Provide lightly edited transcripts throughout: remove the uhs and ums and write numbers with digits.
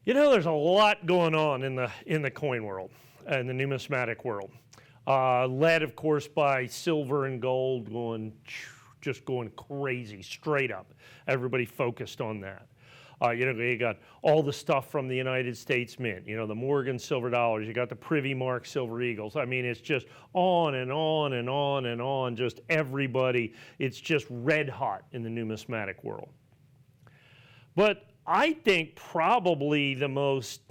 You know, there's a lot going on in the coin world and the numismatic world. Led, of course, by silver and gold just going crazy, straight up. Everybody focused on that. You got all the stuff from the United States Mint, the Morgan silver dollars, you got the Privy Mark silver eagles. I mean, it's just on and on and on and on, just everybody. It's just red hot in the numismatic world. But I think probably the most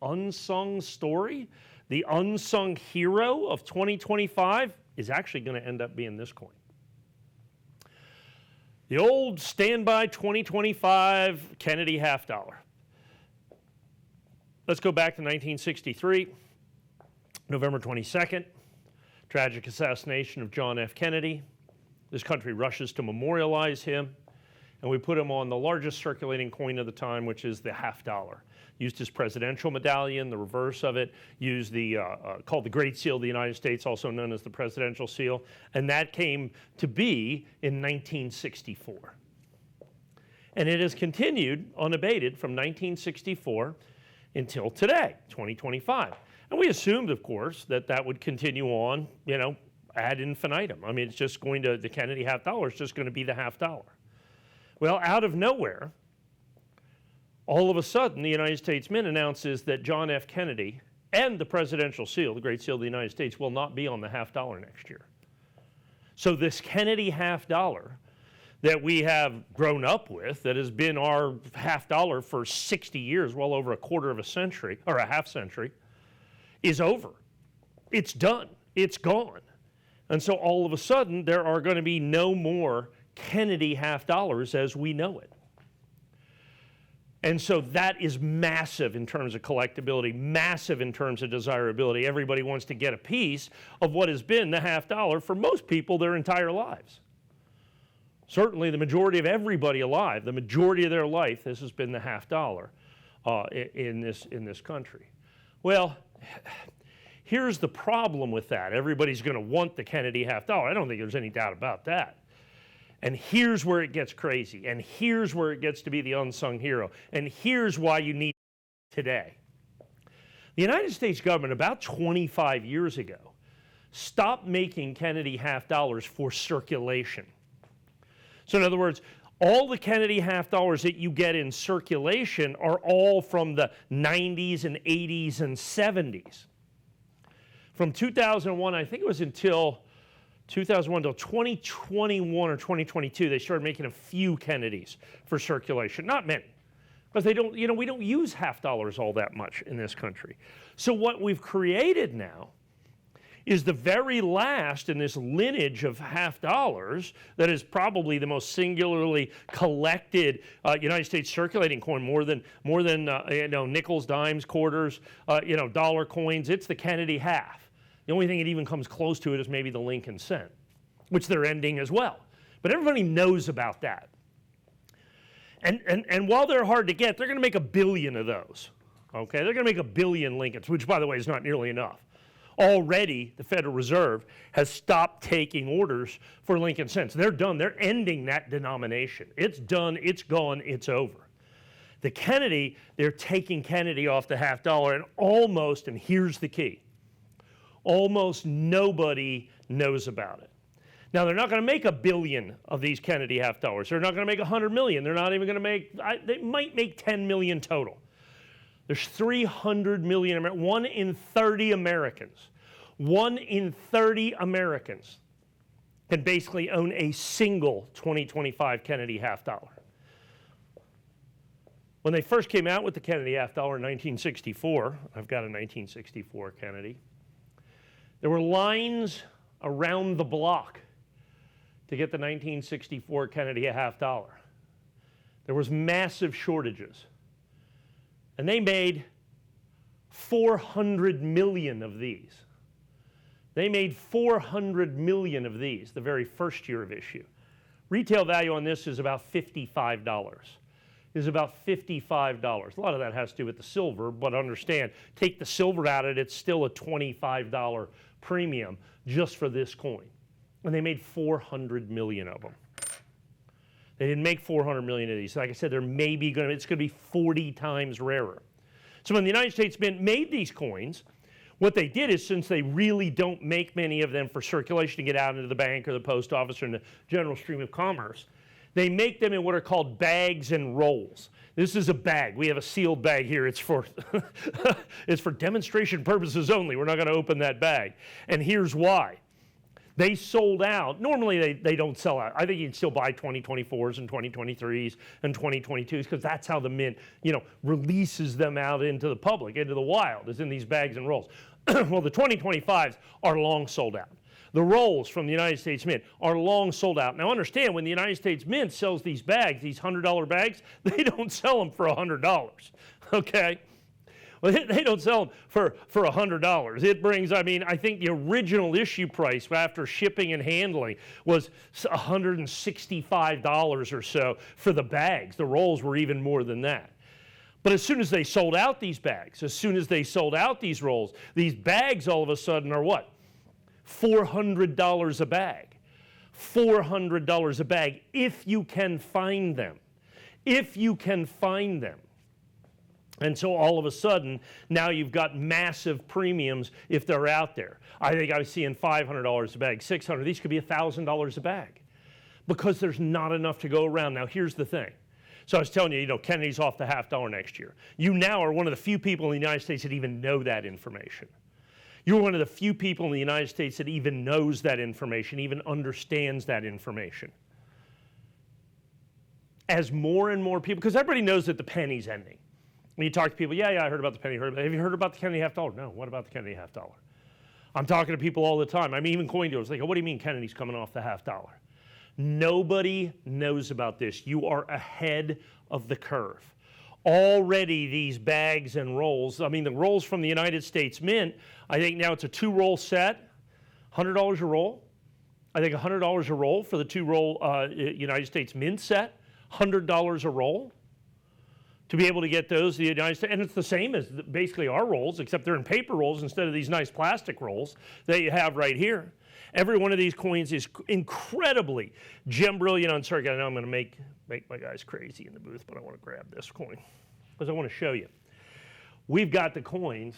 unsung story, the unsung hero of 2025 is actually going to end up being this coin. The old standby 2025 Kennedy half dollar. Let's go back to 1963, November 22nd, tragic assassination of John F. Kennedy. This country rushes to memorialize him, and we put him on the largest circulating coin of the time, which is the half dollar. Used his presidential medallion, the reverse of it, used the, called the Great Seal of the United States, also known as the Presidential Seal, and that came to be in 1964. And it has continued unabated from 1964 until today, 2025. And we assumed, of course, that that would continue on, ad infinitum. I mean, it's just going to, the Kennedy half dollar is just going to be the half dollar. Well, out of nowhere, all of a sudden, the United States Mint announces that John F. Kennedy and the Presidential Seal, the Great Seal of the United States, will not be on the half dollar next year. So this Kennedy half dollar that we have grown up with, that has been our half dollar for 60 years, well over a quarter of a century, or a half century, is over. It's done. It's gone. And so all of a sudden, there are going to be no more Kennedy half dollars as we know it. And so that is massive in terms of collectability, massive in terms of desirability. Everybody wants to get a piece of what has been the half dollar for most people their entire lives. Certainly the majority of everybody alive, the majority of their life, this has been the half dollar in this country. Well, here's the problem with that. Everybody's going to want the Kennedy half dollar. I don't think there's any doubt about that. And here's where it gets crazy, and here's where it gets to be the unsung hero, and here's why you need it today. The United States government, about 25 years ago, stopped making Kennedy half dollars for circulation. So in other words, all the Kennedy half dollars that you get in circulation are all from the 90s and 80s and 70s. From 2001, I think it was until 2001 till 2021 or 2022, they started making a few Kennedys for circulation. Not many, because they don't, we don't use half dollars all that much in this country. So what we've created now is the very last in this lineage of half dollars that is probably the most singularly collected United States circulating coin, more than nickels, dimes, quarters, dollar coins. It's the Kennedy half. The only thing it even comes close to it is maybe the Lincoln cent, which they're ending as well. But everybody knows about that. And while they're hard to get, they're going to make 1 billion of those. Okay, they're going to make 1 billion Lincolns, which, by the way, is not nearly enough. Already, the Federal Reserve has stopped taking orders for Lincoln cents. They're done. They're ending that denomination. It's done. It's gone. It's over. The Kennedy, they're taking Kennedy off the half dollar, and almost, and here's the key, almost nobody knows about it. Now, they're not going to make 1 billion of these Kennedy half dollars. They're not going to make 100 million. They're not even going to make, they might make 10 million total. There's 300 million, 1 in 30 Americans. 1 in 30 Americans can basically own a single 2025 Kennedy half dollar. When they first came out with the Kennedy half dollar in 1964, I've got a 1964 Kennedy, there were lines around the block to get the 1964 Kennedy half dollar. There was massive shortages. And they made 400 million of these. They made 400 million of these the very first year of issue. Retail value on this is about $55. Is about $55. A lot of that has to do with the silver, but understand, take the silver out of it, it's still a $25 premium just for this coin. And they made 400 million of them. They didn't make 400 million of these. Like I said, it's going to be 40 times rarer. So when the United States Mint made these coins, what they did is, since they really don't make many of them for circulation to get out into the bank or the post office or in the general stream of commerce, they make them in what are called bags and rolls. This is a bag. We have a sealed bag here. It's for, it's for demonstration purposes only. We're not going to open that bag. And here's why. They sold out. Normally, they don't sell out. I think you can still buy 2024s and 2023s and 2022s because that's how the Mint, releases them out into the public, into the wild, is in these bags and rolls. Well, the 2025s are long sold out. The rolls from the United States Mint are long sold out. Now understand, when the United States Mint sells these bags, these $100 bags, they don't sell them for $100, okay? Well, they don't sell them for $100. It brings, I think the original issue price after shipping and handling was $165 or so for the bags. The rolls were even more than that. But as soon as they sold out these bags, as soon as they sold out these rolls, these bags all of a sudden are what? $400 a bag. $400 a bag if you can find them. If you can find them. And so all of a sudden, now you've got massive premiums if they're out there. I think I was seeing $500 a bag, $600. These could be $1,000 a bag because there's not enough to go around. Now, here's the thing. So I was telling you, Kennedy's off the $50 next year. You now are one of the few people in the United States that even know that information. You're one of the few people in the United States that even knows that information, even understands that information. As more and more people, because everybody knows that the penny's ending. When you talk to people, yeah, I heard about the penny. Have you heard about the Kennedy $50? No, what about the Kennedy $50? I'm talking to people all the time. Even coin dealers, like, what do you mean Kennedy's coming off the $50? Nobody knows about this. You are ahead of the curve. Already these bags and rolls, the rolls from the United States Mint, I think now it's a 2-roll set, $100 a roll. I think $100 a roll for the 2-roll United States Mint set, $100 a roll. To be able to get those, the United States, and it's the same as basically our rolls, except they're in paper rolls instead of these nice plastic rolls that you have right here. Every one of these coins is incredibly gem brilliant on circuit. I know I'm going to make my guys crazy in the booth, but I want to grab this coin because I want to show you. We've got the coins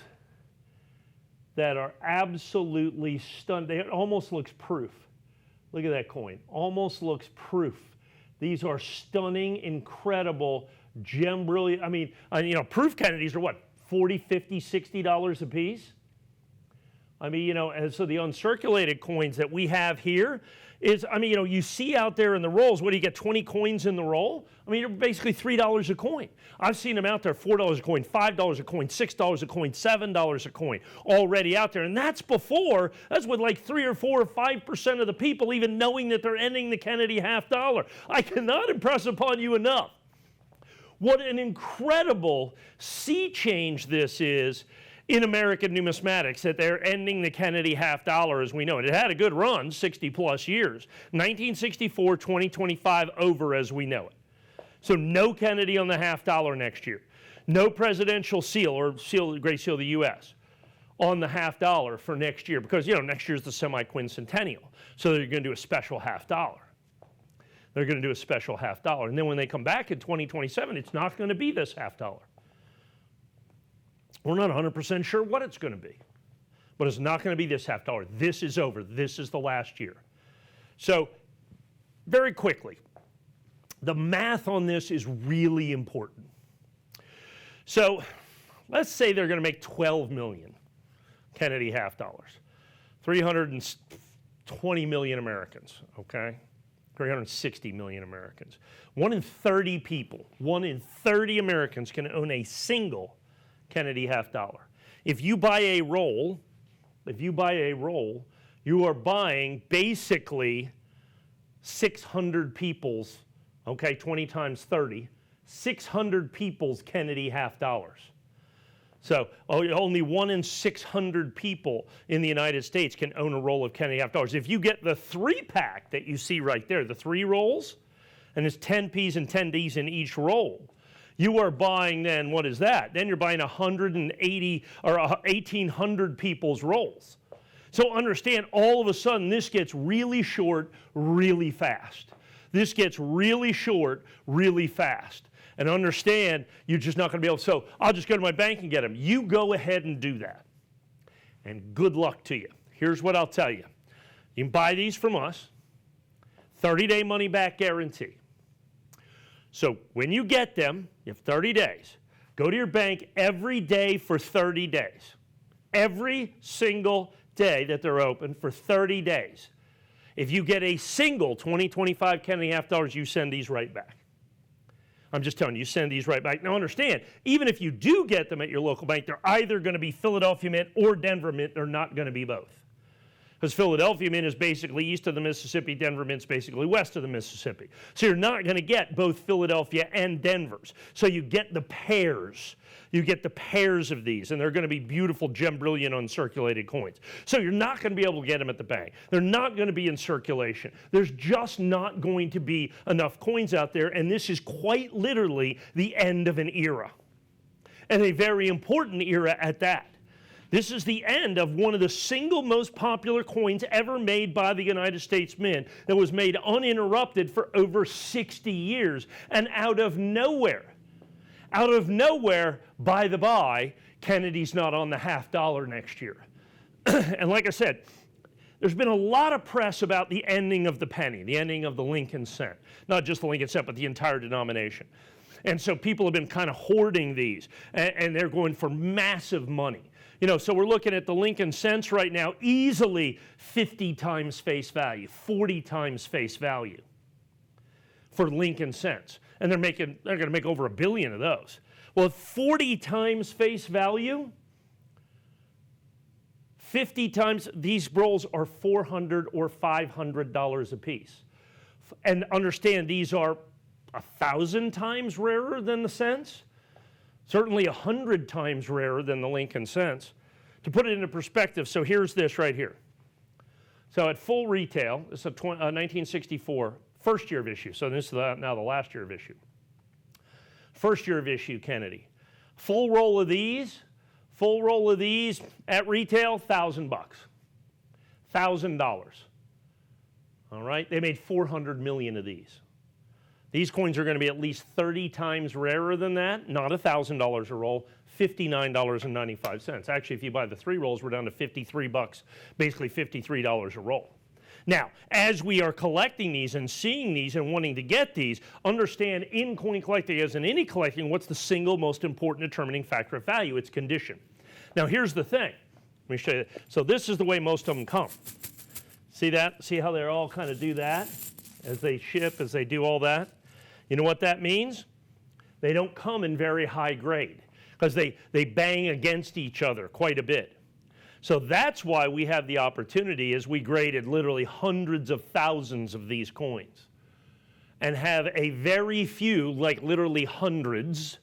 that are absolutely stunning. It almost looks proof. Look at that coin. Almost looks proof. These are stunning, incredible, gem brilliant. Proof Kennedys are what, $40, $50, $60 a piece? And so the uncirculated coins that we have here is, you see out there in the rolls, what do you get, 20 coins in the roll? You're basically $3 a coin. I've seen them out there, $4 a coin, $5 a coin, $6 a coin, $7 a coin, already out there. And that's with like 3 or 4 or 5% of the people even knowing that they're ending the Kennedy $50. I cannot impress upon you enough what an incredible sea change this is in American numismatics, that they're ending the Kennedy $50 as we know it. It had a good run, 60 plus years. 1964, 2025, over as we know it. So no Kennedy on the $50 next year. No presidential seal or Great Seal of the U.S. on the $50 for next year because, next year's the semi-quincentennial. So they're going to do a special $50. They're going to do a special $50. And then when they come back in 2027, it's not going to be this $50. We're not 100% sure what it's going to be. But it's not going to be this $50. This is over. This is the last year. So, very quickly, the math on this is really important. So, let's say they're going to make 12 million Kennedy $50. 320 million Americans, okay? 360 million Americans. 1 in 30 people, 1 in 30 Americans can own a single Kennedy $50. If you buy a roll, you are buying basically 600 people's, okay, 20 times 30, 600 people's Kennedy $50. So only 1 in 600 people in the United States can own a roll of Kennedy $50. If you get the 3-pack that you see right there, the 3 rolls, and it's 10 P's and 10 D's in each roll, you are buying then, what is that? Then you're buying 180 or 1,800 people's rolls. So understand, all of a sudden, this gets really short really fast. This gets really short really fast. And understand, you're just not going to be able to, so I'll just go to my bank and get them. You go ahead and do that. And good luck to you. Here's what I'll tell you. You can buy these from us, 30-day money-back guarantee. So when you get them, you have 30 days. Go to your bank every day for 30 days. Every single day that they're open for 30 days. If you get a single 20, 25 Kennedy half dollars, you send these right back. I'm just telling you, send these right back. Now understand, even if you do get them at your local bank, they're either going to be Philadelphia Mint or Denver Mint. They're not going to be both. Because Philadelphia Mint is basically east of the Mississippi, Denver Mint's basically west of the Mississippi. So you're not going to get both Philadelphia and Denver's. So you get the pairs. You get the pairs of these, and they're going to be beautiful, gem brilliant, uncirculated coins. So you're not going to be able to get them at the bank. They're not going to be in circulation. There's just not going to be enough coins out there, and this is quite literally the end of an era. And a very important era at that. This is the end of one of the single most popular coins ever made by the United States Mint that was made uninterrupted for over 60 years. And out of nowhere, by the by, Kennedy's not on the half dollar next year. And like I said, there's been a lot of press about the ending of the penny, the ending of the Lincoln cent. Not just the Lincoln cent, but the entire denomination. And so people have been kind of hoarding these, and they're going for massive money. You know, so we're looking at the Lincoln cents right now, easily 50 times face value, 40 times face value for Lincoln cents. And they're going to make over $1 billion of those. Well, 40 times face value, 50 times, these rolls are $400 or $500 a piece. And understand, these are 1,000 times rarer than the cents. Certainly 100 times rarer than the Lincoln cents. To put it into perspective, so here's this right here. So at full retail, this is a 1964, first year of issue. So this is now the last year of issue. First year of issue, Kennedy. Full roll of these at retail, $1,000. $1,000. All right, they made 400 million of these. These coins are going to be at least 30 times rarer than that, not $1,000 a roll, $59.95. Actually, if you buy the 3 rolls, we're down to $53, basically $53 a roll. Now, as we are collecting these and seeing these and wanting to get these, understand in coin collecting, as in any collecting, what's the single most important determining factor of value? It's condition. Now, here's the thing. Let me show you. So this is the way most of them come. See that? See how they all kind of do that as they ship, as they do all that? You know what that means? They don't come in very high grade because they bang against each other quite a bit. So that's why we have the opportunity, as we graded literally hundreds of thousands of these coins, and have a very few, like literally hundreds,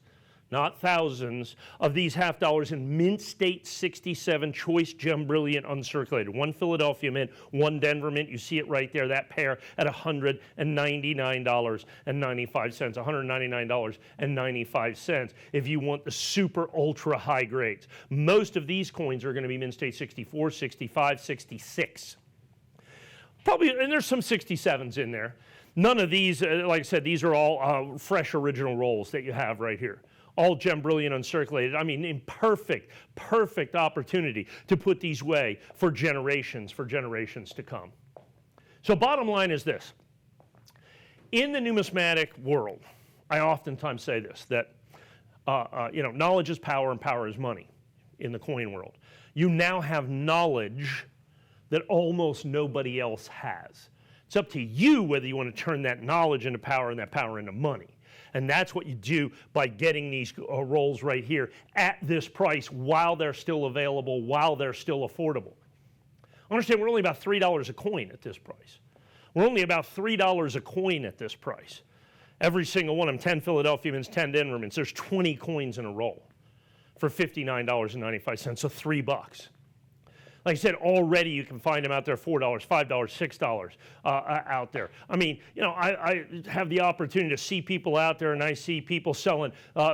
not thousands, of these half dollars in Mint State 67 choice gem brilliant uncirculated. One Philadelphia Mint, one Denver Mint. You see it right there, that pair at $199.95, $199.95 if you want the super ultra high grades. Most of these coins are going to be Mint State 64, 65, 66. Probably, and there's some 67s in there. None of these, like I said, these are all fresh original rolls that you have right here. All gem brilliant uncirculated. I mean, in perfect opportunity to put these away for generations to come. So bottom line is this. In the numismatic world, I oftentimes say this, that knowledge is power and power is money in the coin world. You now have knowledge that almost nobody else has. It's up to you whether you want to turn that knowledge into power and that power into money. And that's what you do by getting these rolls right here at this price while they're still available, while they're still affordable. Understand, we're only about $3 a coin at this price. We're only about $3 a coin at this price. Every single one of them, 10 Philadelphia Mints, 10 Denver Mints, there's 20 coins in a roll for $59.95, so $3. Like I said, already you can find them out there, $4, $5, $6 out there. I mean, you know, I have the opportunity to see people out there, and I see people selling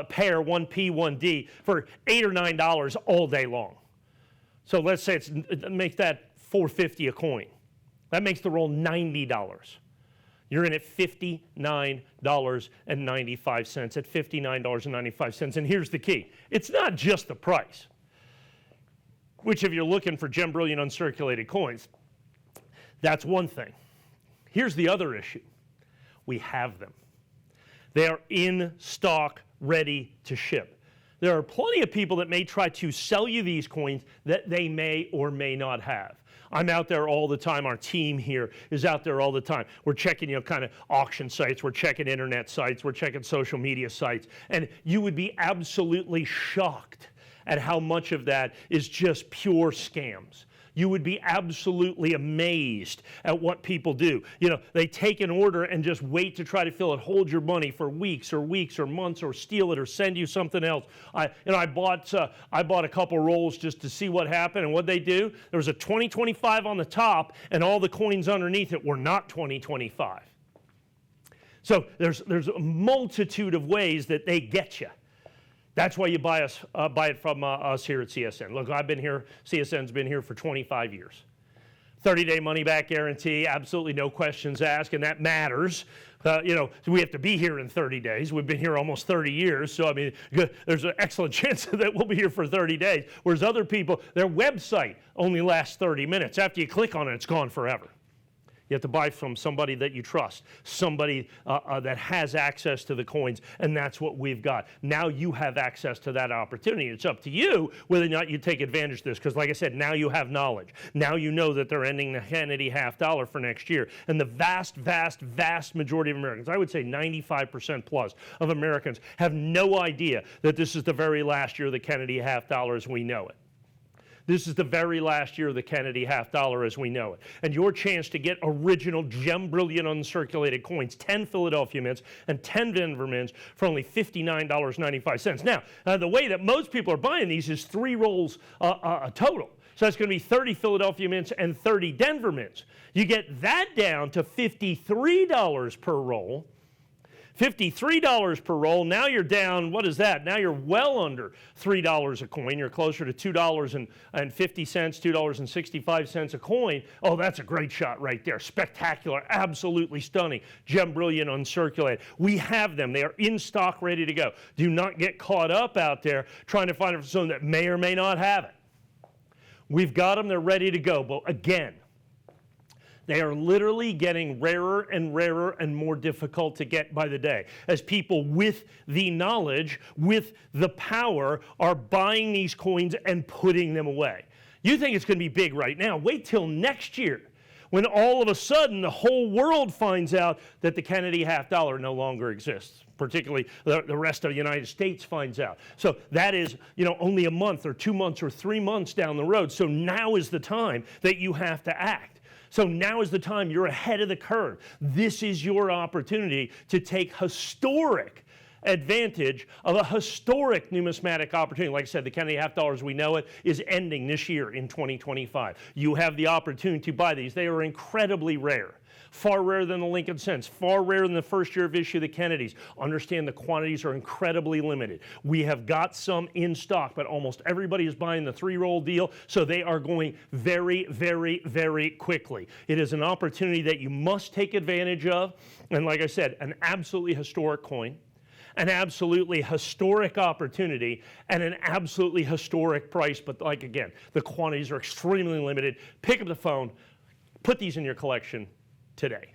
pair 1P, 1D for $8 or $9 all day long. So let's say make that $4.50 a coin. That makes the roll $90. You're in at $59.95, at $59.95. And here's the key. It's not just the price, which if you're looking for gem brilliant uncirculated coins, that's one thing. Here's the other issue. We have them. They are in stock, ready to ship. There are plenty of people that may try to sell you these coins that they may or may not have. I'm out there all the time. Our team here is out there all the time. We're checking, kind of auction sites. We're checking internet sites. We're checking social media sites. And you would be absolutely shocked at how much of that is just pure scams. You would be absolutely amazed at what people do. They take an order and just wait to try to fill it, hold your money for weeks or months, or steal it or send you something else. I bought a couple rolls just to see what happened, and what they do, there was a 2025 on the top, and all the coins underneath it were not 2025. So there's a multitude of ways that they get you. That's why you buy it from us here at CSN. Look, I've been here, CSN's been here for 25 years. 30-day money-back guarantee, absolutely no questions asked, and that matters. We have to be here in 30 days. We've been here almost 30 years, so there's an excellent chance that we'll be here for 30 days. Whereas other people, their website only lasts 30 minutes. After you click on it, it's gone forever. You have to buy from somebody that you trust, somebody that has access to the coins, and that's what we've got. Now you have access to that opportunity. It's up to you whether or not you take advantage of this, because like I said, now you have knowledge. Now you know that they're ending the Kennedy $50 for next year, and the vast, vast, vast majority of Americans, I would say 95% plus of Americans, have no idea that this is the very last year of the Kennedy $50 as we know it. This is the very last year of the Kennedy $50 as we know it. And your chance to get original gem brilliant uncirculated coins, 10 Philadelphia mints and 10 Denver mints for only $59.95. Now, the way that most people are buying these is 3 rolls total. So that's going to be 30 Philadelphia mints and 30 Denver mints. You get that down to $53 per roll. $53 per roll. Now you're down, what is that? Now you're well under $3 a coin. You're closer to $2.50, $2.65 a coin. Oh, that's a great shot right there. Spectacular, absolutely stunning. Gem brilliant uncirculated. We have them. They are in stock, ready to go. Do not get caught up out there trying to find someone that may or may not have it. We've got them. They're ready to go. But again, they are literally getting rarer and rarer and more difficult to get by the day, as people with the knowledge, with the power, are buying these coins and putting them away. You think it's going to be big right now. Wait till next year, when all of a sudden the whole world finds out that the Kennedy $50 no longer exists. Particularly the rest of the United States finds out. So that is, only a month or 2 months or 3 months down the road. So now is the time that you have to act. So now is the time. You're ahead of the curve. This is your opportunity to take historic advantage of a historic numismatic opportunity. Like I said, the Kennedy $50 as we know it is ending this year in 2025. You have the opportunity to buy these. They are incredibly rare. Far rarer than the Lincoln cents, far rarer than the first year of issue of the Kennedys. Understand the quantities are incredibly limited. We have got some in stock, but almost everybody is buying the 3-roll deal, so they are going very, very, very quickly. It is an opportunity that you must take advantage of, and like I said, an absolutely historic coin, an absolutely historic opportunity, and an absolutely historic price, but like again, the quantities are extremely limited. Pick up the phone, put these in your collection today.